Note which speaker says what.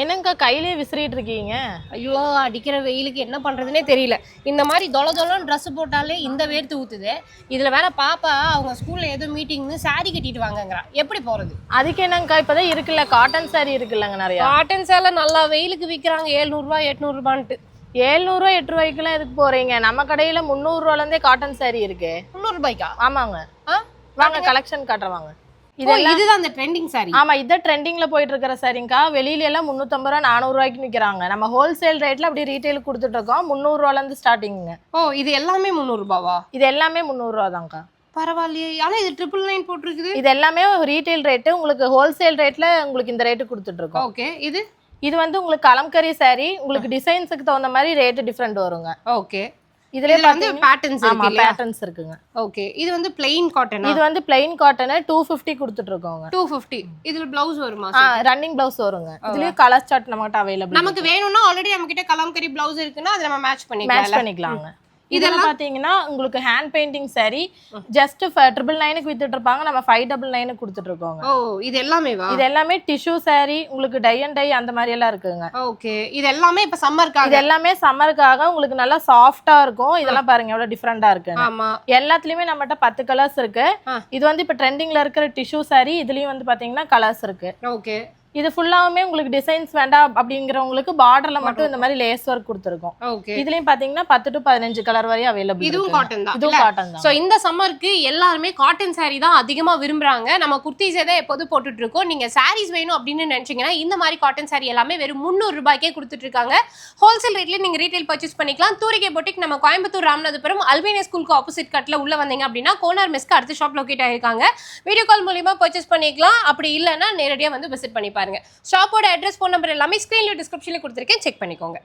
Speaker 1: என்னங்க கையிலே விசிறிட்டு இருக்கீங்க?
Speaker 2: ஐயோ அடிக்கிற வெயிலுக்கு என்ன பண்றதுனே தெரியல. இந்த மாதிரி தொலன்னு ட்ரெஸ் போட்டாலே இந்த வேர்த்து ஊத்துது. இதுல வேற பாப்பா அவங்க ஸ்கூல்ல ஏதோ மீட்டிங்னு சாரி கட்டிட்டு வாங்கங்கறா. எப்படி போறது?
Speaker 1: அதுக்கு என்னங்க இப்பதான் இருக்குல்ல காட்டன் சாரி இருக்குல்லங்க நிறைய.
Speaker 2: காட்டன் சேலை நல்லா வெயிலுக்கு விக்கிறாங்க 700 ரூபாய் 800 ரூபான்ட்டு.
Speaker 1: 700 8 ரூபாய்க்குலாம் எதுக்கு போறீங்க? நம்ம கடையில 300 ரூபாயில இருந்தே காட்டன் சாரி இருக்கு.
Speaker 2: 300 ரூபாய்க்கா?
Speaker 1: ஆமாங்க. வாங்க கலெக்ஷன் காட்டுறவாங்க.
Speaker 2: இதுதான் அந்த ட்ரெண்டிங் சாரி.
Speaker 1: ஆமா இத ட்ரெண்டிங்ல போயிட்டு இருக்கிற சாரிங்கா. வெளியில எல்லாம் 350 ரூபா 400 ரூபாய்க்கு விக்கிறாங்க. நம்ம ஹோல்சேல் ரேட்ல அப்படி ரீட்டைல் கொடுத்துட்டு இருக்கோம். 300 ரூபாயில இருந்து ஸ்டார்டிங்க.
Speaker 2: இது எல்லாமே 300 ரூபாவா?
Speaker 1: இது எல்லாமே 300 ரூபா தான்க்கா.
Speaker 2: பரவாயில்லையே. ஆனா இது 999 போட்டிருக்குது.
Speaker 1: இது எல்லாமே ரீட்டைல் ரேட்டு. உங்களுக்கு ஹோல்சேல் ரேட்ல உங்களுக்கு இந்த ரேட்டு கொடுத்துட்டு இருக்கோம்.
Speaker 2: ஓகே. இது
Speaker 1: வந்து உங்களுக்கு கலம்கரி சாரி. உங்களுக்கு டிசைன்ஸ்க்கு தகுந்த மாதிரி ரேட் டிஃபரெண்ட் வருங்க.
Speaker 2: ஓகே.
Speaker 1: இதுல
Speaker 2: வந்து பேட்டர்ன்ஸ் இருக்கு இல்லையா?
Speaker 1: பேட்டர்ன்ஸ் இருக்குங்க.
Speaker 2: ஓகே. இது வந்து plain cotton.
Speaker 1: இது வந்து plain cotton 250 கொடுத்துட்டு இருக்கோங்க.
Speaker 2: 250. இதுல ப்ளவுஸ் வருமா?
Speaker 1: ரன்னிங் ப்ளவுஸ் வருங்க. இதுலயே கலர் சார்ட் நம்மகிட்ட அவேலபிள்.
Speaker 2: நமக்கு வேணும்னா ஆல்ரெடி நம்ம கிட்ட கலம்கரி ப்ளவுஸ் இருக்குன்னா அத நம்ம மேட்ச்
Speaker 1: பண்ணிக்கலாங்க. இதெல்லாம் பாத்தீங்கன்னா உங்களுக்கு ஹேண்ட் பெயிண்டிங் சாரி ஜஸ்ட் 999க்கு வித்துட்டு இருப்பாங்க. நம்ம 599க்கு கொடுத்துட்டு இருக்கோங்க.
Speaker 2: இது எல்லாமேவா?
Speaker 1: இது எல்லாமே டிஷ்யூ சாரி. உங்களுக்கு டை அண்ட் டை அந்த மாதிரி எல்லாம் இருக்குங்க.
Speaker 2: ஓகே. இது எல்லாமே இப்ப சம்மர்க்காக.
Speaker 1: இது எல்லாமே சம்மருக்காக உங்களுக்கு நல்லா சாஃப்ட்டா இருக்கும். இதெல்லாம் பாருங்க எவ்வளவு டிஃபரெண்டா இருக்கு.
Speaker 2: ஆமா.
Speaker 1: எல்லாத்துலயுமே நம்மகிட்ட 10 கலர்ஸ் இருக்கு. இது வந்து இப்ப ட்ரெண்டிங்ல இருக்கிற டிஷ்யூ சாரி. இதுலயும் வந்து பாத்தீங்கன்னா கலர்ஸ் இருக்கு.
Speaker 2: ஓகே.
Speaker 1: இது ஃபுல்லாவுமே உங்களுக்கு டிசைன்ஸ் வேண்டாம் அப்படிங்கிறவங்களுக்கு பார்டர்ல மட்டும் இந்த மாதிரி லேஸ் ஒர்க் கொடுத்துருக்கோம்.
Speaker 2: ஓகே.
Speaker 1: இதுலயும் பாத்தீங்கன்னா 10 to 15 கலர் வரை அவைலபிள்.
Speaker 2: இதுவும் காட்டன் தான்.
Speaker 1: இதுவும் காட்டன் தான்.
Speaker 2: சோ இந்த சம்மருக்கு எல்லாரும் காட்டன் saree தான் அதிகமா விரும்புறாங்க. நம்ம குர்தீஸே தான் எப்போதும் போட்டுட்டு இருக்கோம். நீங்க sarees வேணும் அப்படின்னு நினைச்சீங்கன்னா இந்த மாதிரி காட்டன் saree எல்லாமே வெறும் 300 ரூபாய்க்கே கொடுத்துட்டு இருக்காங்க. ஹோல்சேல் ரேட்ல நீங்க ரீட்டைல் பர்ச்சேஸ் பண்ணிக்கலாம். தூரிகை பொட்டிக் நம்ம கோயம்புத்தூர் ராமநாதபுரம் அல்பேனியா ஸ்கூலுக்கு ஆப்போசிட் கட்ல உள்ள வந்தீங்க அப்படின்னா கோனார் மெஸ்க்கு அடுத்த ஷாப் லொகேட் ஆயிருக்காங்க. வீடியோ கால் மூலமா பர்ச்சேஸ் பண்ணிக்கலாம். அப்படி இல்லைன்னா நேரடியா வந்து விசிட் பண்ணி பாருங்க. ஷாப்போட அட்ரஸ், ஃபோன் நம்பர் எல்லாமே ஸ்கிரீன்ல டிஸ்கிரிப்ஷன்ல கொடுத்திருக்கேன். செக் பண்ணிக்கோங்க.